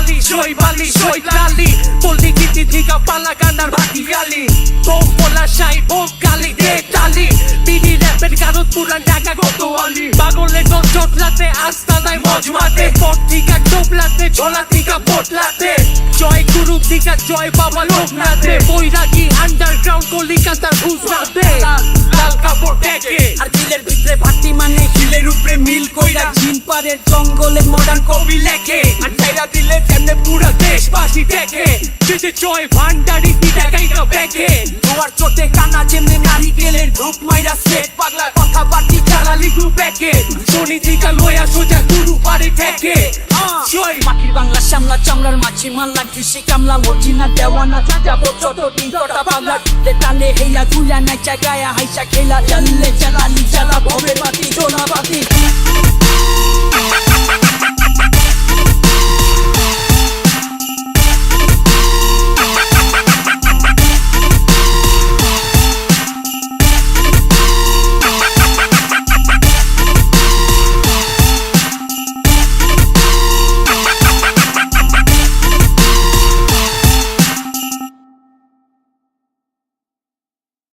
বালি জয় বালি জয় লালি পল্লী গীতি দিঘা পালা গান্ডার ভাটিয়ালি বোম পোলা সাই বোম কালি দে টালি বিডি র্যাপের কারণ পুরান ঢাকা গতওয়ালি পাগলের গল চটলাতে আস্তানায় মজমাতে পট দিঘা ডোবলাতে ঝোলা দিঘা পটলাতে জয় গুরু দিঘা জয় বাবা লোকনাথে বৈরাগী আন্ডারগ্রাউন্ড কলিকাতার গুজরাতে লাল কাপড় দেখে আর দিলের ভিতরে ভাটি মানে হিলের উপরে মিল কইরা জিন পারের জঙ্গলে মডার্ন কবি লেখে আর ছাইরা দিলে তেমনে পুরা দেশবাসী দেখে যেতে জয় ভান্ডারি দিটা গাইরা ব্যাগে তোমার চোটে কানা যেমনি নারিকেলের ধূপ মাইরা সেট পাগলা কথা বাটি চালালি গ্রুপ ব্যাগে শনি দিকা লয়া সোজা গুরু পারে ঠেকে জয় মাটির বাংলা শ্যামলা চামড়ার মাছি মাল্লা কৃষি কামলা মর্জিনা দেওয়ানা যাবো ছোট দিন কটা বাংলা তালে হেলা গুলা নাচা গায়া হাইসা খেলা জ্বাললে জ্বালালি জ্বালা ভবে বাতি ঝোলা বাতি